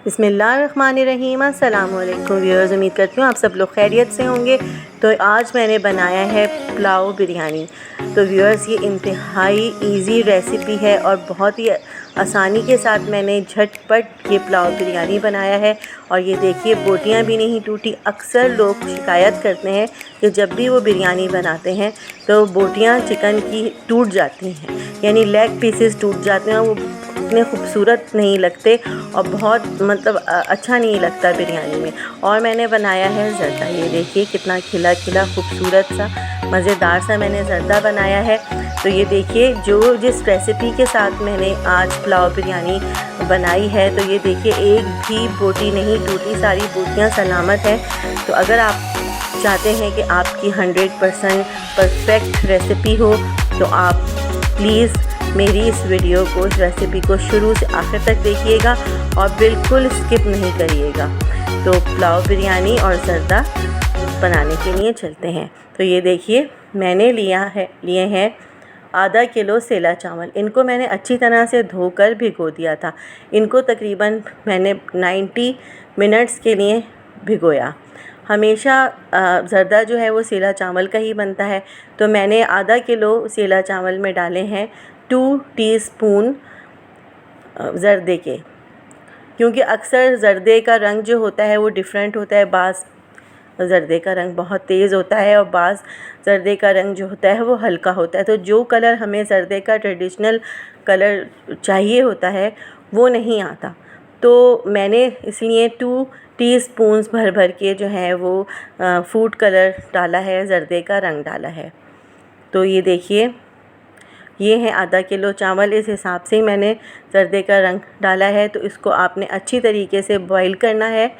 बिस्मिल्लाहिर्रहमानिर्रहीम। अस्सलाम वालेकुम व्यूअर्स, उम्मीद करती हूँ आप सब लोग खैरियत से होंगे। तो आज मैंने बनाया है पुलाव बिरयानी। तो व्यूअर्स, ये इंतहाई इजी रेसिपी है और बहुत ही आसानी के साथ मैंने झटपट ये पुलाव बिरयानी बनाया है। और ये देखिए, बोटियाँ भी नहीं टूटी। अक्सर लोग शिकायत करते हैं कि जब भी वो बिरयानी बनाते हैं तो बोटियाँ चिकन की टूट जाती हैं, यानी लेग पीसेस टूट जाते हैं और वो इतने खूबसूरत नहीं लगते और बहुत अच्छा नहीं लगता बिरयानी में। और मैंने बनाया है ज़र्दा। ये देखिए कितना खिला खिला खूबसूरत सा मज़ेदार सा मैंने ज़र्दा बनाया है। तो ये देखिए, जो जिस रेसिपी के साथ मैंने आज पुलाव बिरयानी बनाई है, तो ये देखिए एक भी बोटी नहीं टूटी, सारी बोटियाँ सलामत हैं। तो अगर आप चाहते हैं कि आपकी 100% परफेक्ट रेसिपी हो तो आप प्लीज़ मेरी इस वीडियो को, इस रेसिपी को शुरू से आखिर तक देखिएगा और बिल्कुल स्किप नहीं करिएगा। तो पुलाव बिरयानी और ज़र्दा बनाने के लिए चलते हैं। तो ये देखिए, मैंने लिए हैं आधा किलो सेला चावल। इनको मैंने अच्छी तरह से धोकर भिगो दिया था। इनको तकरीबन मैंने 90 मिनट्स के लिए भिगोया। हमेशा ज़र्दा जो है वो सेला चावल का ही बनता है। तो मैंने आधा किलो सेला चावल में डाले हैं 2 टीस्पून ज़र्दे के, क्योंकि अक्सर ज़र्दे का रंग जो होता है वो डिफरेंट होता है। बाज़ ज़र्दे का रंग बहुत तेज़ होता है और बाज़ ज़र्दे का रंग जो होता है वो हल्का होता है। तो जो कलर हमें ज़र्दे का ट्रेडिशनल कलर चाहिए होता है वो नहीं आता। तो मैंने इसलिए 2 टीस्पून्स भर के जो है वो फूड कलर डाला है, ज़र्दे का रंग डाला है। तो ये देखिए, ये है आधा किलो चावल, इस हिसाब से ही मैंने ज़र्दे का रंग डाला है। तो इसको आपने अच्छी तरीके से बॉईल करना है।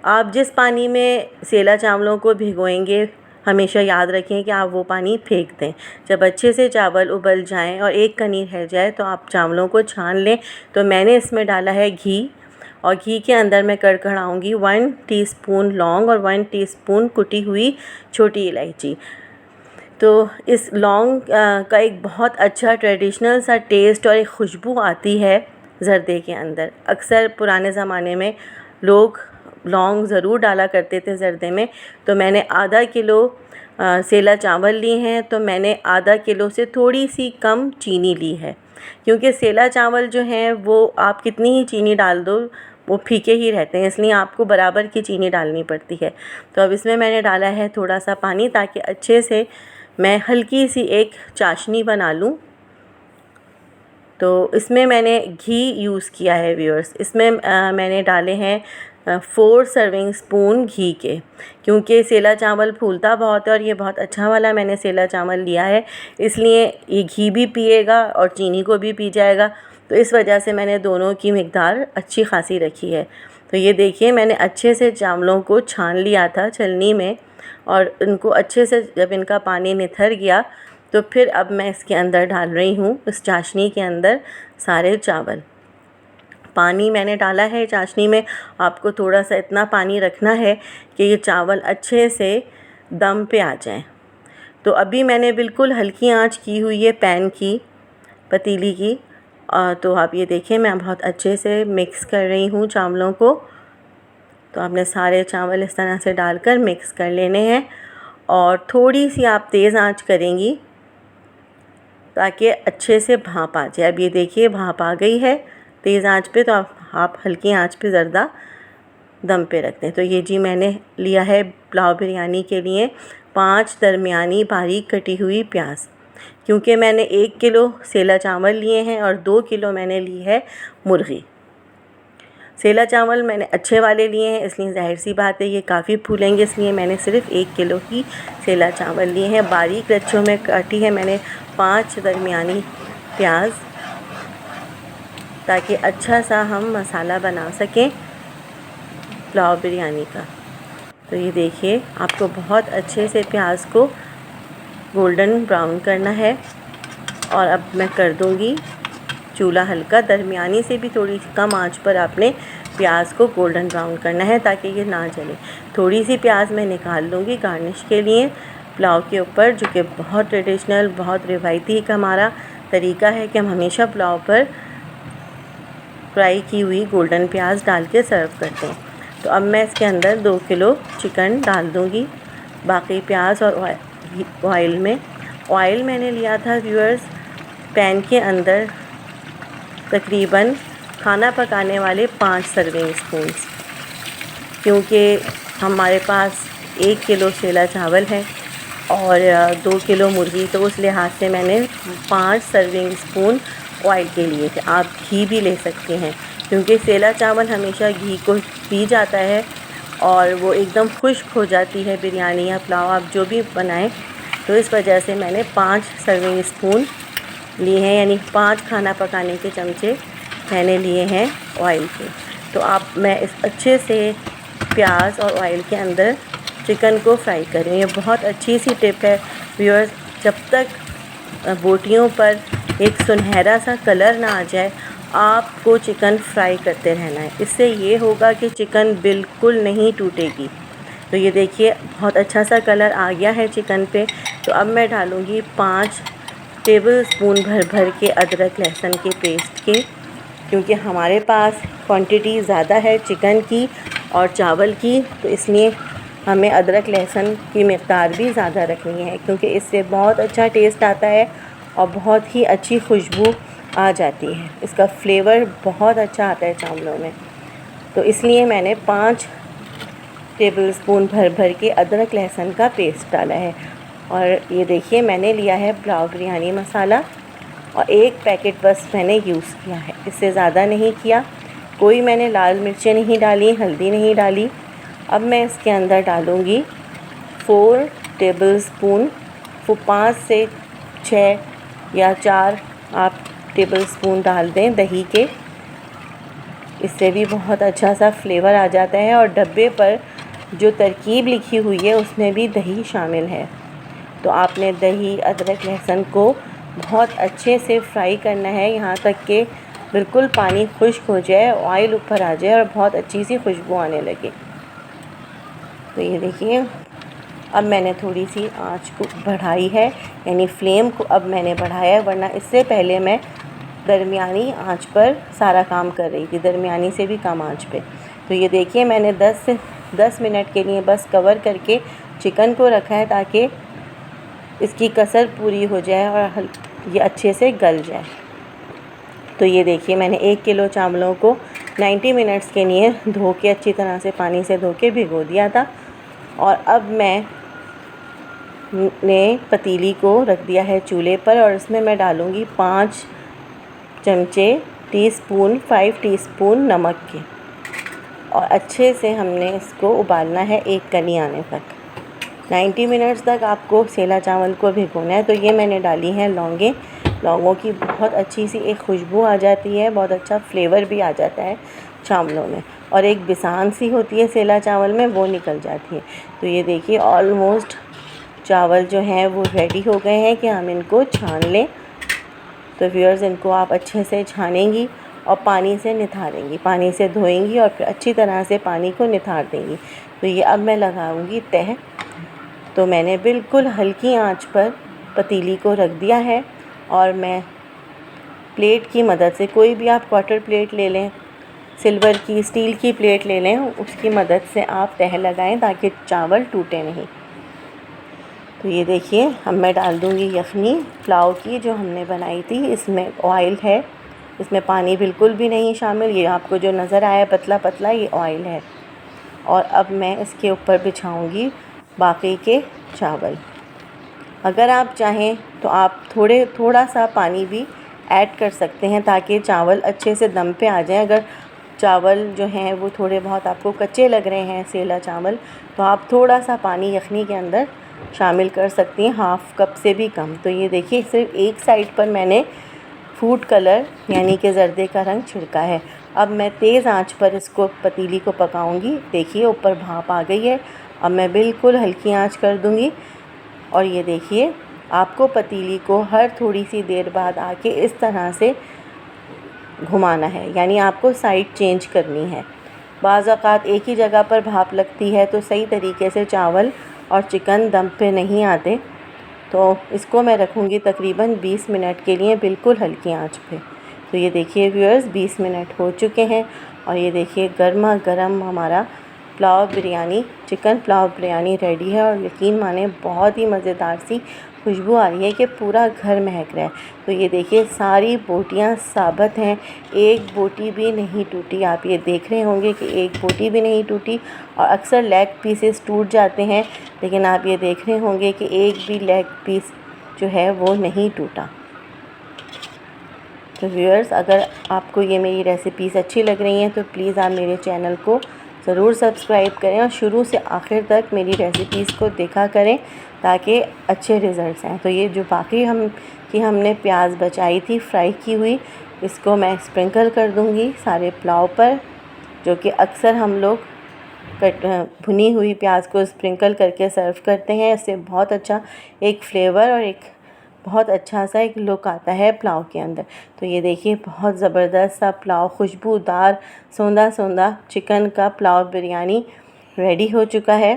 आप जिस पानी में सेला चावलों को भिगोएंगे, हमेशा याद रखें कि आप वो पानी फेंक दें। जब अच्छे से चावल उबल जाएं और एक कनी रह जाए तो आप चावलों को छान लें। तो मैंने इसमें डाला है घी, और घी के अंदर मैं कड़कड़ाऊँगी 1 टीस्पून लौंग और 1 टीस्पून कुटी हुई छोटी इलायची। तो इस लौंग का एक बहुत अच्छा ट्रेडिशनल सा टेस्ट और एक खुशबू आती है ज़र्दे के अंदर। अक्सर पुराने ज़माने में लोग लौंग ज़रूर डाला करते थे ज़र्दे में। तो मैंने आधा किलो सेला चावल लिए हैं, तो मैंने आधा किलो से थोड़ी सी कम चीनी ली है, क्योंकि सेला चावल जो हैं वो आप कितनी ही चीनी डाल दो वो फीके ही रहते हैं, इसलिए आपको बराबर की चीनी डालनी पड़ती है। तो अब इसमें मैंने डाला है थोड़ा सा पानी, ताकि अच्छे से मैं हल्की सी एक चाशनी बना लूँ। तो इसमें मैंने घी यूज़ किया है व्यूअर्स। इसमें मैंने डाले हैं 4 सर्विंग स्पून घी के, क्योंकि सेला चावल फूलता बहुत है और ये बहुत अच्छा वाला मैंने सेला चावल लिया है, इसलिए ये घी भी पिएगा और चीनी को भी पी जाएगा। तो इस वजह से मैंने दोनों की मिक़दार अच्छी खासी रखी है। तो ये देखिए, मैंने अच्छे से चावलों को छान लिया था छलनी में, और इनको अच्छे से जब इनका पानी निथर गया तो फिर अब मैं इसके अंदर डाल रही हूँ, इस चाशनी के अंदर सारे चावल। पानी मैंने डाला है चाशनी में। आपको थोड़ा सा इतना पानी रखना है कि ये चावल अच्छे से दम पे आ जाएं। तो अभी मैंने बिल्कुल हल्की आंच की हुई है पैन की, पतीली की। तो आप ये देखिए, मैं बहुत अच्छे से मिक्स कर रही हूँ चावलों को। तो आपने सारे चावल इस तरह से डालकर मिक्स कर लेने हैं, और थोड़ी सी आप तेज़ आंच करेंगी ताकि अच्छे से भाप आ जाए। अब ये देखिए, भाप आ गई है तेज़ आंच पे। तो आप हल्की आंच पे ज़र्दा दम पे रख दें। तो ये जी, मैंने लिया है पुलाव बिरयानी के लिए 5 दरमियानी बारीक कटी हुई प्याज, क्योंकि मैंने 1 किलो सेला चावल लिए हैं और 2 किलो मैंने ली है मुर्गी। सेला चावल मैंने अच्छे वाले लिए हैं, इसलिए ज़ाहिर सी बात है ये काफ़ी फूलेंगे, इसलिए मैंने सिर्फ़ 1 किलो ही सेला चावल लिए हैं। बारीक लच्छों में काटी है मैंने 5 दरमियानी प्याज, ताकि अच्छा सा हम मसाला बना सकें पुलाव बिरयानी का। तो ये देखिए, आपको बहुत अच्छे से प्याज को गोल्डन ब्राउन करना है। और अब मैं कर दूँगी चूल्हा हल्का, दरमियानी से भी थोड़ी कम आंच पर आपने प्याज को गोल्डन ब्राउन करना है, ताकि ये ना जले। थोड़ी सी प्याज मैं निकाल लूँगी गार्निश के लिए पुलाव के ऊपर, जो कि बहुत ट्रेडिशनल, बहुत रिवायती एक हमारा तरीका है कि हम हमेशा पुलाव पर फ्राई की हुई गोल्डन प्याज डाल के सर्व करते हैं। तो अब मैं इसके अंदर 2 किलो चिकन डाल दूँगी, बाकी प्याज और ऑयल में। ऑयल मैंने लिया था व्यूअर्स पैन के अंदर तकरीबन खाना पकाने वाले 5 सर्विंग स्पून्स, क्योंकि हमारे पास 1 किलो सेला चावल है और 2 किलो मुर्गी, तो उस लिहाज से मैंने 5 सर्विंग स्पून ऑयल के लिए थे। आप घी भी ले सकते हैं, क्योंकि सेला चावल हमेशा घी को पी जाता है और वो एकदम खुश्क हो जाती है बिरयानी या पुलाव आप जो भी बनाएं। तो इस वजह से मैंने 5 सर्विंग स्पून लिए हैं, यानी 5 खाना पकाने के चमचे मैंने लिए हैं ऑयल के। तो मैं इस अच्छे से प्याज और ऑयल के अंदर चिकन को फ्राई करें। ये बहुत अच्छी सी टिप है व्यूअर्स, जब तक बोटियों पर एक सुनहरा सा कलर ना आ जाए आपको चिकन फ्राई करते रहना है। इससे ये होगा कि चिकन बिल्कुल नहीं टूटेगी। तो ये देखिए बहुत अच्छा सा कलर आ गया है चिकन पे। तो अब मैं डालूँगी 5 टेबल स्पून भर के अदरक लहसुन के पेस्ट के, क्योंकि हमारे पास क्वांटिटी ज़्यादा है चिकन की और चावल की, तो इसलिए हमें अदरक लहसुन की मिक़दार भी ज़्यादा रखनी है, क्योंकि इससे बहुत अच्छा टेस्ट आता है और बहुत ही अच्छी खुशबू आ जाती है। इसका फ्लेवर बहुत अच्छा आता है चावलों में। तो इसलिए मैंने 5 टेबल स्पून भर के अदरक लहसुन का पेस्ट डाला है। और ये देखिए मैंने लिया है पुलाव बिरयानी मसाला और 1 पैकेट बस मैंने यूज़ किया है, इससे ज़्यादा नहीं किया। कोई मैंने लाल मिर्चें नहीं डाली, हल्दी नहीं डाली। अब मैं इसके अंदर डालूँगी 4 टेबल स्पून, 5 से 6 या 4 आप टेबल स्पून डाल दें दही के, इससे भी बहुत अच्छा सा फ्लेवर आ जाता है। और डब्बे पर जो तरकीब लिखी हुई है उसमें भी दही शामिल है। तो आपने दही अदरक लहसुन को बहुत अच्छे से फ्राई करना है, यहाँ तक कि बिल्कुल पानी खुश्क हो जाए, ऑयल ऊपर आ जाए और बहुत अच्छी सी खुशबू आने लगे। तो ये देखिए अब मैंने थोड़ी सी आंच को बढ़ाई है, यानी फ्लेम को अब मैंने बढ़ाया है, वरना इससे पहले मैं दरमियानी आंच पर सारा काम कर रही थी, दरमियानी से भी कम आंच पे। तो ये देखिए मैंने 10 मिनट के लिए बस कवर करके चिकन को रखा है, ताकि इसकी कसर पूरी हो जाए और ये अच्छे से गल जाए। तो ये देखिए मैंने 1 किलो चावलों को 90 मिनट्स के लिए धो के अच्छी तरह से पानी से धो के भिगो दिया था। और अब मैंने पतीली को रख दिया है चूल्हे पर और इसमें मैं डालूँगी 5 टीस्पून नमक के, और अच्छे से हमने इसको उबालना है 1 कनी आने तक। 90 मिनट्स तक आपको सेला चावल को भिगोना है। तो ये मैंने डाली हैं लौंगे, लौंगों की बहुत अच्छी सी एक खुशबू आ जाती है, बहुत अच्छा फ्लेवर भी आ जाता है चावलों में, और एक बिसान सी होती है सेला चावल में, वो निकल जाती है। तो ये देखिए ऑलमोस्ट चावल जो हैं वो रेडी हो गए हैं कि हम इनको छान लें। तो व्यूअर्स इनको आप अच्छे से छानेंगी और पानी से निथारेंगी, पानी से धोएंगी और फिर अच्छी तरह से पानी को निथार देंगी। तो ये अब मैं लगाऊंगी तह। तो मैंने बिल्कुल हल्की आंच पर पतीली को रख दिया है और मैं प्लेट की मदद से, कोई भी आप क्वार्टर प्लेट ले लें, सिल्वर की, स्टील की प्लेट ले लें, उसकी मदद से आप तह लगाएं ताकि चावल टूटे नहीं। तो ये देखिए अब मैं डाल दूँगी यखनी पुलाव की जो हमने बनाई थी। इसमें ऑयल है, इसमें पानी बिल्कुल भी नहीं शामिल। ये आपको जो नज़र आया पतला पतला, ये ऑयल है। और अब मैं इसके ऊपर बिछाऊँगी बाकी के चावल। अगर आप चाहें तो आप थोड़ा सा पानी भी ऐड कर सकते हैं ताकि चावल अच्छे से दम पे आ जाए। अगर चावल जो हैं वो थोड़े बहुत आपको कच्चे लग रहे हैं सेला चावल, तो आप थोड़ा सा पानी यखनी के अंदर शामिल कर सकती हैं, हाफ़ कप से भी कम। तो ये देखिए सिर्फ एक साइड पर मैंने फूड कलर यानी कि ज़र्दे का रंग छिड़का है। अब मैं तेज़ आंच पर इसको पतीली को पकाऊंगी। देखिए ऊपर भाप आ गई है। अब मैं बिल्कुल हल्की आंच कर दूंगी और ये देखिए आपको पतीली को हर थोड़ी सी देर बाद आके इस तरह से घुमाना है, यानी आपको साइड चेंज करनी है। बाज़ औक़ात एक ही जगह पर भाप लगती है तो सही तरीके से चावल और चिकन दम पे नहीं आते। तो इसको मैं रखूँगी तकरीबन 20 मिनट के लिए बिल्कुल हल्की आंच पे। तो ये देखिए व्यूअर्स 20 मिनट हो चुके हैं और ये देखिए गर्मा गर्म हमारा पुलाव बिरयानी, चिकन पुलाव बिरयानी रेडी है। और यकीन माने बहुत ही मज़ेदार सी खुशबू आ रही है कि पूरा घर महक रहा है। तो ये देखिए सारी बोटियां साबित हैं, एक बोटी भी नहीं टूटी। आप ये देख रहे होंगे कि एक बोटी भी नहीं टूटी। और अक्सर लेग पीसेस टूट जाते हैं, लेकिन आप ये देख रहे होंगे कि एक भी लेग पीस जो है वो नहीं टूटा। तो व्यूअर्स, अगर आपको ये मेरी रेसिपीज़ अच्छी लग रही हैं तो प्लीज़ आप मेरे चैनल को ज़रूर सब्सक्राइब करें और शुरू से आखिर तक मेरी रेसिपीज़ को देखा करें ताकि अच्छे रिज़ल्ट्स आएँ। तो ये जो बाकी हमने प्याज बचाई थी फ्राई की हुई, इसको मैं स्प्रिंकल कर दूँगी सारे पुलाव पर, जो कि अक्सर हम लोग भुनी हुई प्याज को स्प्रिंकल करके सर्व करते हैं। इससे बहुत अच्छा एक फ्लेवर और एक बहुत अच्छा सा एक लुक आता है पुलाव के अंदर। तो ये देखिए बहुत ज़बरदस्त सा पुलाव, खुशबूदार सौंधा सौंधा चिकन का पुलाव बिरयानी रेडी हो चुका है।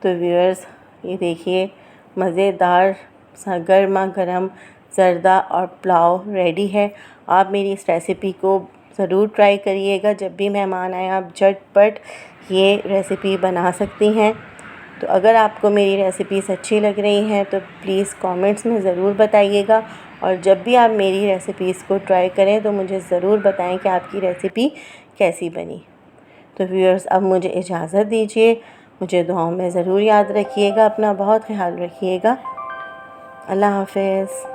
तो व्यूअर्स, ये देखिए मज़ेदार सा गर्मा गर्म ज़र्दा और पुलाव रेडी है। आप मेरी इस रेसिपी को ज़रूर ट्राई करिएगा। जब भी मेहमान आए आप झटपट ये रेसिपी बना सकती हैं। तो अगर आपको मेरी रेसिपीज़ अच्छी लग रही हैं तो प्लीज़ कमेंट्स में ज़रूर बताइएगा। और जब भी आप मेरी रेसिपीज़ को ट्राई करें तो मुझे ज़रूर बताएं कि आपकी रेसिपी कैसी बनी। तो व्यूअर्स, अब मुझे इजाज़त दीजिए। मुझे दुआओं में ज़रूर याद रखिएगा, अपना बहुत ख्याल रखिएगा। अल्लाह हाफ़िज़।